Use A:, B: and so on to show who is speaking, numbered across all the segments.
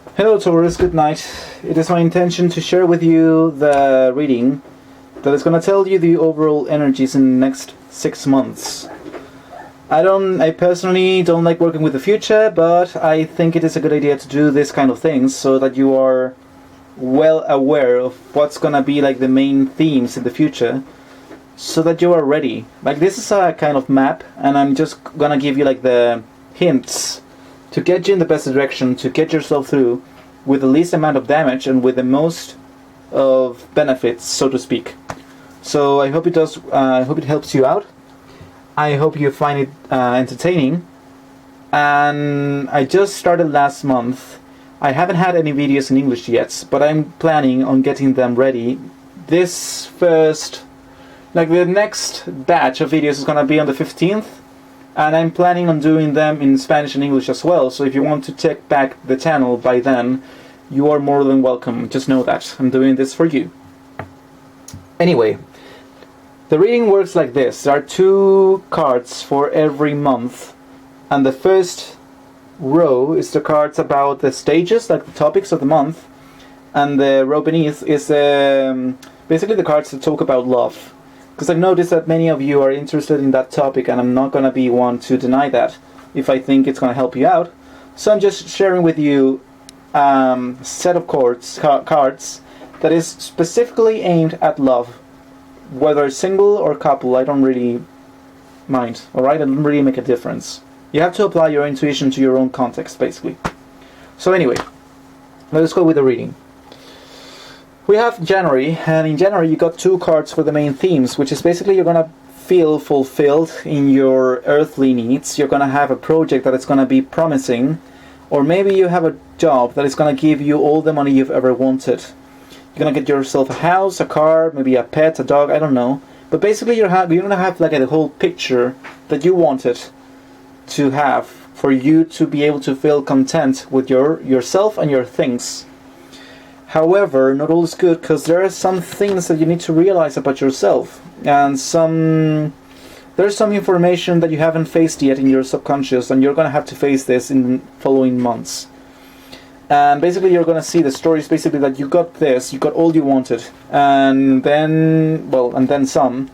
A: Hello Taurus, good night. It is my intention to share with you the reading that is going to tell you the overall energies in the next 6 months. I personally don't like working with the future, but I think it is a good idea to do this kind of things so that you are well aware of what's going to be like the main themes in the future, so that you are ready. Like, this is a kind of map, and I'm just going to give you like the hints to get you in the best direction, to get yourself through with the least amount of damage and with the most of benefits, so to speak. So I hope it does. I hope it helps you out. I hope you find it entertaining. And I just started last month. I haven't had any videos in English yet, but I'm planning on getting them ready. This first, like the next batch of videos is gonna be on the 15th, and I'm planning on doing them in Spanish and English as well. So if you want to check back the channel by then, you are more than welcome. Just know that I'm doing this for you. Anyway, the reading works like this. There are 2 cards for every month, and the first row is the cards about the stages, like the topics of the month, and the row beneath is basically the cards that talk about love. Because I've noticed that many of you are interested in that topic, and I'm not going to be one to deny that if I think it's going to help you out. So I'm just sharing with you a set of cards that is specifically aimed at love. Whether single or couple, I don't really mind, alright? It doesn't really make a difference. You have to apply your intuition to your own context, basically. So anyway, let's go with the reading. We have January, and in January you got 2 cards for the main themes, which is basically you're gonna feel fulfilled in your earthly needs. You're gonna have a project that is gonna be promising, or maybe you have a job that is gonna give you all the money you've ever wanted. You're gonna get yourself a house, a car, maybe a pet, a dog, I don't know. But basically you're gonna have like the whole picture that you wanted to have for you to be able to feel content with yourself and your things. However, not all is good, because there are some things that you need to realize about yourself, and there's some information that you haven't faced yet in your subconscious, and you're gonna have to face this in following months. And basically you're gonna see the stories basically that you got this, you got all you wanted, and then some,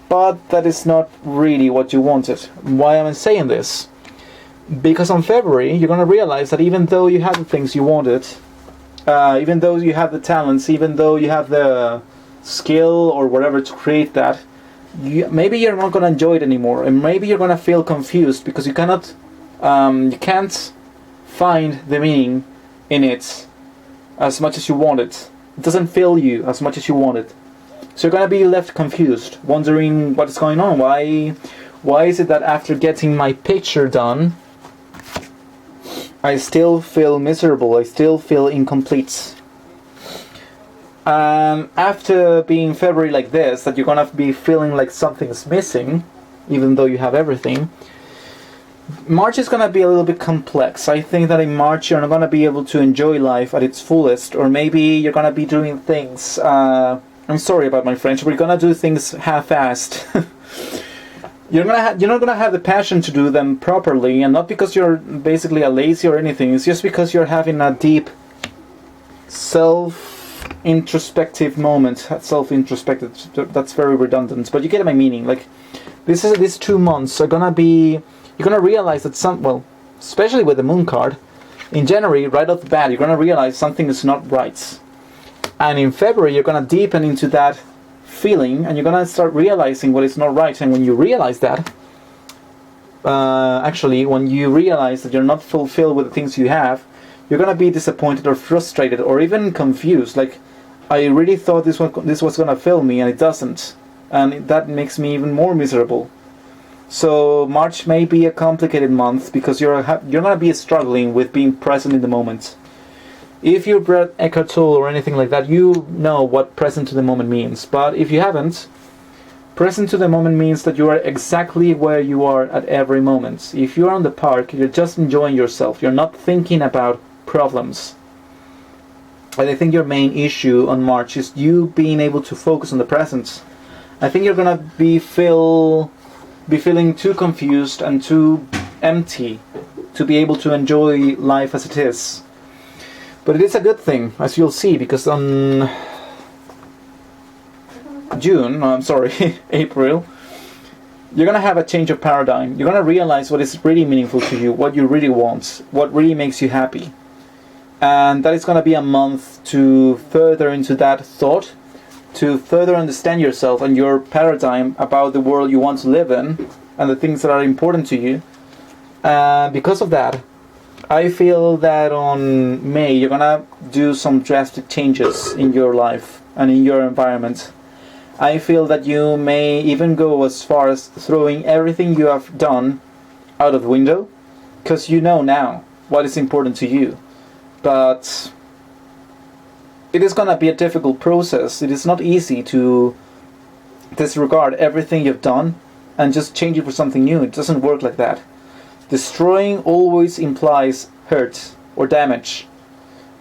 A: but that is not really what you wanted. Why am I saying this? Because on February you're gonna realize that even though you had the things you wanted, even though you have the talents, even though you have the skill or whatever to create that, maybe you're not gonna enjoy it anymore, and maybe you're gonna feel confused because you can't find the meaning in it as much as you want it. It doesn't fill you as much as you want it. So you're gonna be left confused, wondering what is going on. Why is it that after getting my picture done, I still feel miserable, I still feel incomplete? After being February like this, that you're gonna be feeling like something's missing, even though you have everything, March is gonna be a little bit complex. I think that in March you're not gonna be able to enjoy life at its fullest, or maybe you're gonna be doing things, I'm sorry about my French, we're gonna do things half-assed. You're not gonna have the passion to do them properly, and not because you're basically a lazy or anything. It's just because you're having a deep self-introspective moment. Self-introspective, that's very redundant, but you get my meaning. Like, these 2 months are gonna be, you're gonna realize that especially with the moon card, in January, right off the bat, you're gonna realize something is not right. And in February, you're gonna deepen into that feeling, and you're gonna start realizing what is not right. And when you realize that, when you realize that you're not fulfilled with the things you have, you're gonna be disappointed or frustrated or even confused. Like, I really thought this was gonna fill me, and it doesn't, and that makes me even more miserable. So March may be a complicated month because you're gonna be struggling with being present in the moment. If you've read Eckhart Tolle or anything like that, you know what present to the moment means. But if you haven't, present to the moment means that you are exactly where you are at every moment. If you're on the park, you're just enjoying yourself. You're not thinking about problems. And I think your main issue on March is you being able to focus on the present. I think you're gonna be feeling too confused and too empty to be able to enjoy life as it is. But it is a good thing, as you'll see, because on April, you're going to have a change of paradigm. You're going to realize what is really meaningful to you, what you really want, what really makes you happy. And that is going to be a month to further into that thought, to further understand yourself and your paradigm about the world you want to live in and the things that are important to you. Because of that, I feel that on May you're gonna do some drastic changes in your life and in your environment. I feel that you may even go as far as throwing everything you have done out of the window, because you know now what is important to you. But it is gonna be a difficult process. It is not easy to disregard everything you've done and just change it for something new. It doesn't work like that. Destroying always implies hurt or damage,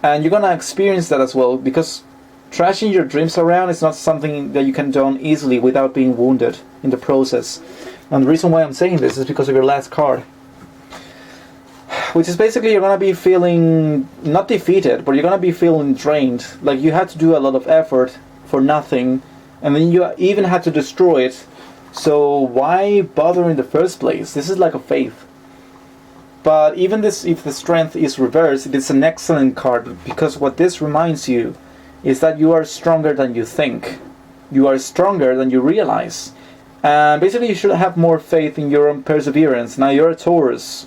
A: and you're gonna experience that as well, because trashing your dreams around is not something that you can do easily without being wounded in the process. And the reason why I'm saying this is because of your last card, which is basically you're gonna be feeling not defeated, but you're gonna be feeling drained, like you had to do a lot of effort for nothing, and then you even had to destroy it. So why bother in the first place? This is like a faith. But even this, if the strength is reversed, it is an excellent card, because what this reminds you is that you are stronger than you think. You are stronger than you realize. And basically you should have more faith in your own perseverance. Now you're a Taurus.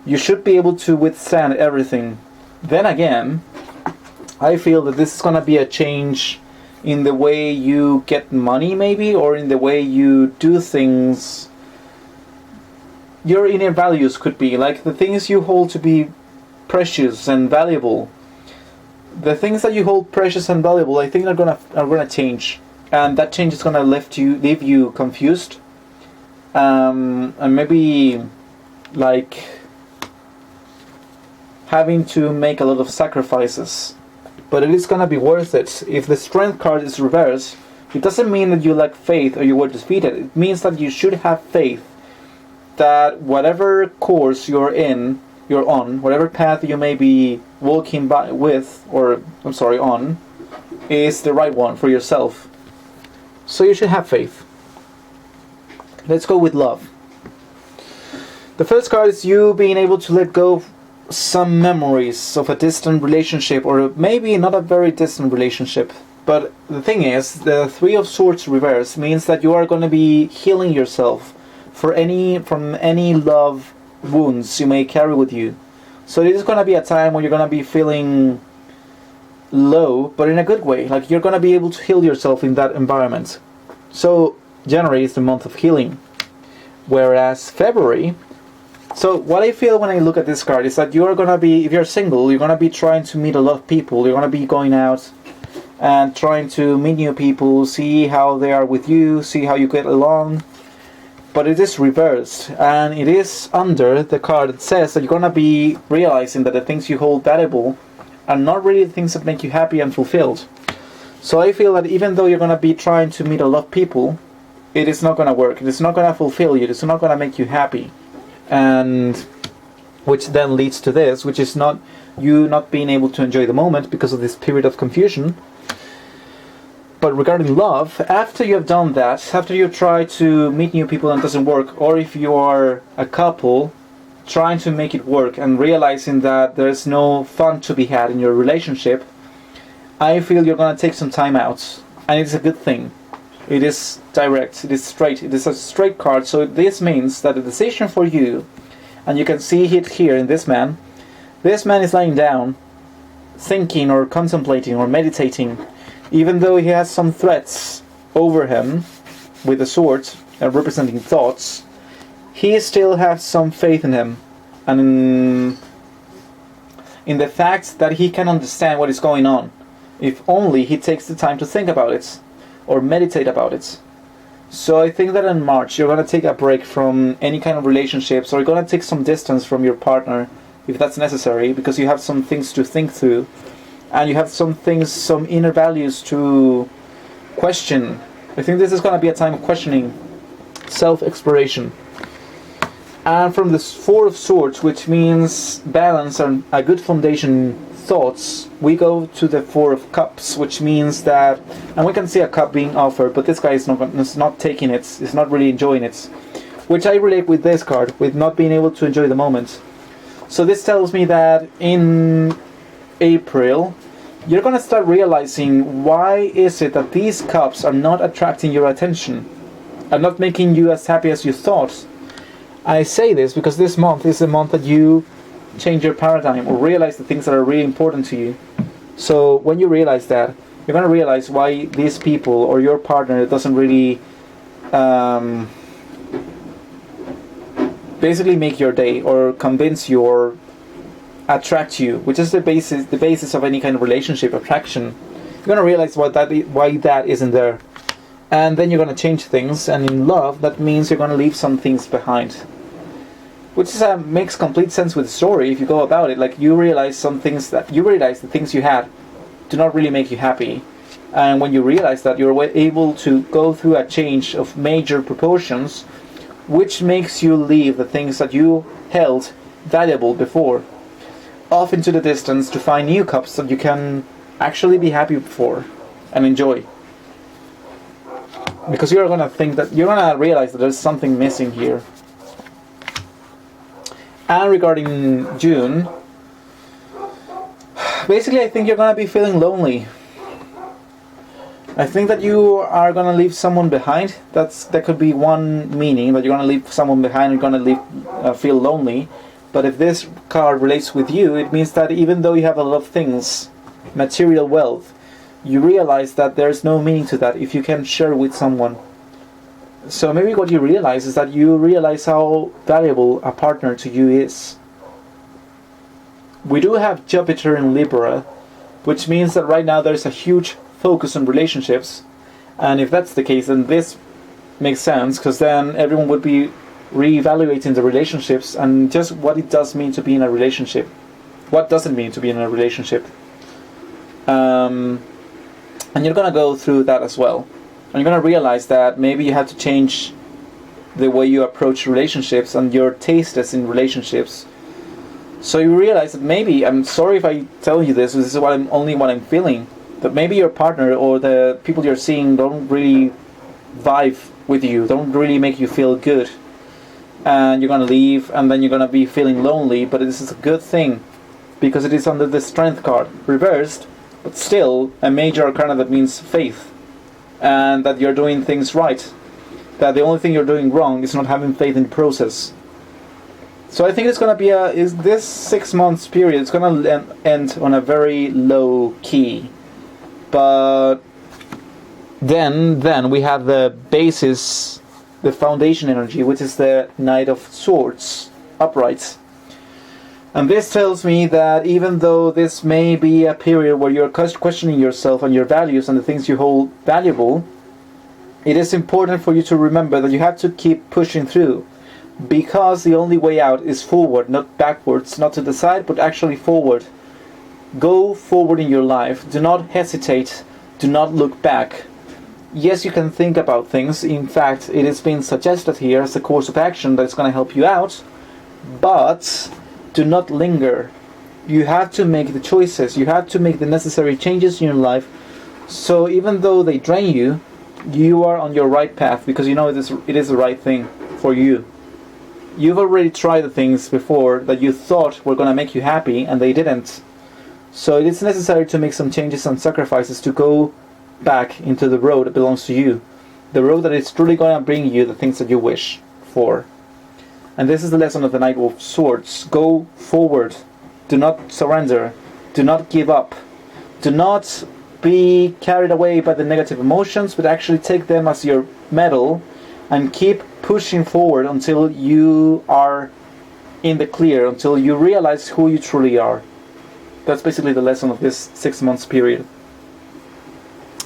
A: You should be able to withstand everything. Then again, I feel that this is going to be a change in the way you get money maybe, or in the way you do things. Your inner values could be, like the things you hold to be precious and valuable. The things that you hold precious and valuable, I think are gonna change, and that change is gonna leave you confused, and maybe like having to make a lot of sacrifices. But it is gonna be worth it. If the strength card is reversed, it doesn't mean that you lack faith or you were defeated. It means that you should have faith that whatever course you're on, whatever path you may be walking on, is the right one for yourself. So you should have faith. Let's go with love. The first card is you being able to let go of some memories of a distant relationship, or maybe not a very distant relationship. But the thing is, the Three of Swords reverse means that you are going to be healing yourself from any love wounds you may carry with you. So it is going to be a time when you're going to be feeling low, but in a good way. Like you're going to be able to heal yourself in that environment. So January is the month of healing, whereas February. So what I feel when I look at this card is that you're going to be, if you're single, you're going to be trying to meet a lot of people. You're going to be going out and trying to meet new people, see how they are with you, see how you get along. But it is reversed, and it is under the card that says that you're going to be realizing that the things you hold valuable are not really the things that make you happy and fulfilled. So I feel that even though you're going to be trying to meet a lot of people, it is not going to work. It is not going to fulfill you. It is not going to make you happy. And which then leads to this, which is not you not being able to enjoy the moment because of this period of confusion. But regarding love, after you have done that, after you try to meet new people and it doesn't work, or if you are a couple trying to make it work and realizing that there's no fun to be had in your relationship, I feel you're going to take some time out. And it's a good thing. It is direct, it is straight, it is a straight card. So this means that the decision for you, and you can see it here in this man is lying down, thinking or contemplating or meditating. Even though he has some threats over him with the sword representing thoughts, he still has some faith in him and in the fact that he can understand what is going on, if only he takes the time to think about it or meditate about it. So I think that in March you're going to take a break from any kind of relationships, or you're going to take some distance from your partner if that's necessary, because you have some things to think through. And you have some things, some inner values to question. I think this is going to be a time of questioning, self-exploration. And from this Four of Swords, which means balance and a good foundation thoughts, we go to the Four of Cups, which means that, and we can see a cup being offered, but this guy is not taking it, is not really enjoying it, which I relate with this card, with not being able to enjoy the moment. So this tells me that in April, you're going to start realizing why is it that these cups are not attracting your attention, are not making you as happy as you thought. I say this because this month is the month that you change your paradigm or realize the things that are really important to you. So when you realize that, you're going to realize why these people or your partner doesn't really basically make your day or convince you or attract you, which is the basis of any kind of relationship, attraction. You're going to realize why that isn't there. And then you're going to change things, and in love, that means you're going to leave some things behind. Which is, makes complete sense with the story if you go about it. Like, you realize the things you had do not really make you happy. And when you realize that, you're able to go through a change of major proportions, which makes you leave the things that you held valuable before off into the distance to find new cups that you can actually be happy for and enjoy. Because you're going to realize that there's something missing here. And regarding June, basically I think you're going to be feeling lonely. I think that you are going to leave someone behind. That could be one meaning, that you're going to leave someone behind and you're going to feel lonely. But if this card relates with you, it means that even though you have a lot of things, material wealth, you realize that there's no meaning to that if you can share with someone. So maybe what you realize is that you realize how valuable a partner to you is. We do have Jupiter in Libra, which means that right now there's a huge focus on relationships. And if that's the case, then this makes sense, because then everyone would be reevaluating the relationships and just what it does mean to be in a relationship. What doesn't mean to be in a relationship. And you're going to go through that as well. And you're going to realize that maybe you have to change the way you approach relationships and your tastes in relationships. So you realize that maybe, I'm sorry if I tell you this is what I'm feeling, that maybe your partner or the people you're seeing don't really vibe with you, don't really make you feel good. And you're going to leave, and then you're going to be feeling lonely, but this is a good thing, because it is under the Strength card, reversed, but still a major arcana that means faith, and that you're doing things right, that the only thing you're doing wrong is not having faith in the process. So I think it's going to be this 6 months period, it's going to end on a very low key, but then we have the basis, the foundation energy, which is the Knight of Swords, upright. And this tells me that even though this may be a period where you're questioning yourself and your values and the things you hold valuable, it is important for you to remember that you have to keep pushing through, because the only way out is forward, not backwards, not to the side, but actually forward. Go forward in your life. Do not hesitate. Do not look back. Yes, you can think about things. In fact, it has been suggested here as a course of action that's going to help you out, but do not linger. You have to make the choices. You have to make the necessary changes in your life. So even though they drain you, you are on your right path, because you know it is the right thing for you. You've already tried the things before that you thought were going to make you happy, and they didn't. So it is necessary to make some changes and sacrifices to go back into the road that belongs to you. The road that is truly going to bring you the things that you wish for. And this is the lesson of the Knight of Swords. Go forward. Do not surrender. Do not give up. Do not be carried away by the negative emotions, but actually take them as your medal and keep pushing forward until you are in the clear, until you realize who you truly are. That's basically the lesson of this 6 months period.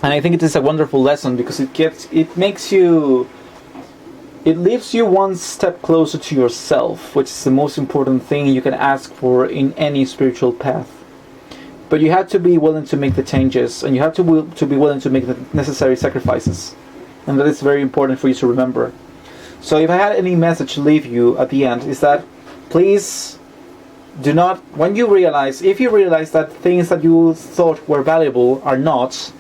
A: And I think it is a wonderful lesson, because it leaves you one step closer to yourself, which is the most important thing you can ask for in any spiritual path. But you have to be willing to make the changes, and you have to be willing to make the necessary sacrifices. And that is very important for you to remember. So if I had any message to leave you at the end, is that please Do not, when you realize, if you realize that things that you thought were valuable are not,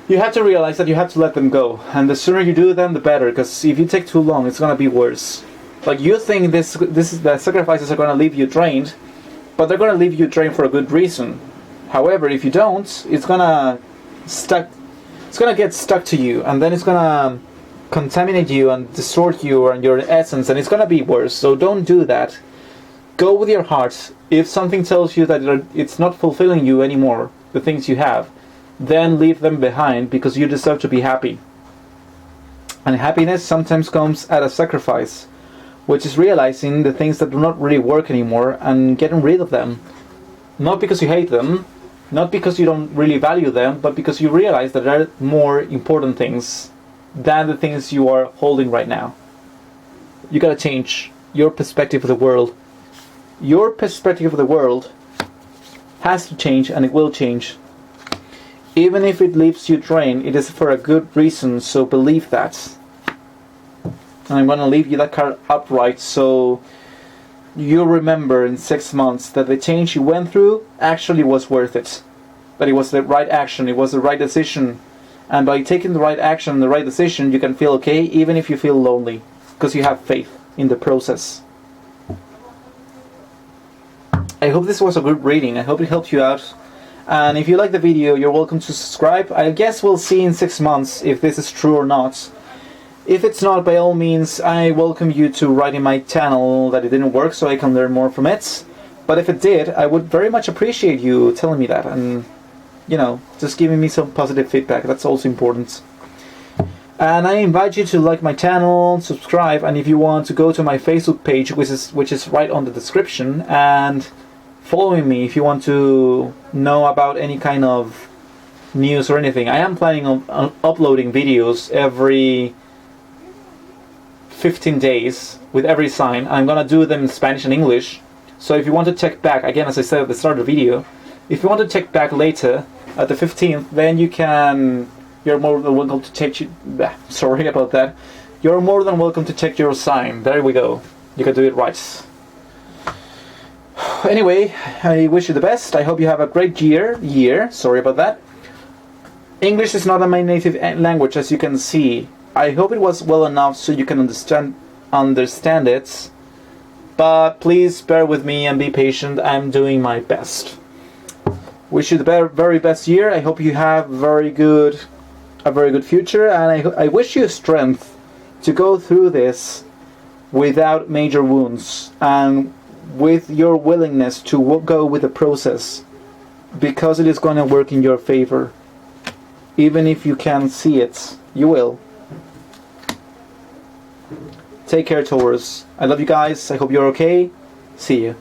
A: you have to realize that you have to let them go. And the sooner you do them, the better, because if you take too long, it's going to be worse. Like, you think the sacrifices are going to leave you drained, but they're going to leave you drained for a good reason. However, if you don't, it's going to get stuck to you, and then it's going to contaminate you and distort you and your essence, and it's going to be worse. So don't do that. Go with your heart. If something tells you that it's not fulfilling you anymore, the things you have, then leave them behind, because you deserve to be happy. And happiness sometimes comes at a sacrifice, which is realizing the things that do not really work anymore and getting rid of them. Not because you hate them, not because you don't really value them, but because you realize that there are more important things than the things you are holding right now. You gotta change your perspective of the world. Your perspective of the world has to change, and it will change. Even if it leaves you drained, it is for a good reason, so believe that. And I'm gonna leave you that card upright, so you remember in 6 months that the change you went through actually was worth it. That it was the right action, it was the right decision. And by taking the right action, the right decision, you can feel okay, even if you feel lonely, because you have faith in the process. I hope this was a good reading. I hope it helped you out. And if you like the video, you're welcome to subscribe. I guess we'll see in 6 months if this is true or not. If it's not, by all means, I welcome you to write in my channel that it didn't work, so I can learn more from it. But if it did, I would very much appreciate you telling me that, and, you know, just giving me some positive feedback. That's also important. And I invite you to like my channel, subscribe, and if you want to go to my Facebook page, which is right on the description, and following me if you want to know about any kind of news or anything. I am planning on uploading videos every 15 days with every sign. I'm gonna do them in Spanish and English. So if you want to check back, again, as I said at the start of the video, if you want to check back later at the 15th, then you're more than welcome to check. Sorry about that. You're more than welcome to check your sign. There we go. You can do it right. Anyway, I wish you the best. I hope you have a great year. Sorry about that. English is not my native language, as you can see. I hope it was well enough so you can understand it. But please bear with me and be patient. I'm doing my best. Wish you the very best year. I hope you have a very good future, and I wish you strength to go through this without major wounds, and with your willingness to go with the process, because it is going to work in your favor. Even if you can't see it, you will. Take care, Taurus. I love you guys. I hope you're okay. See you.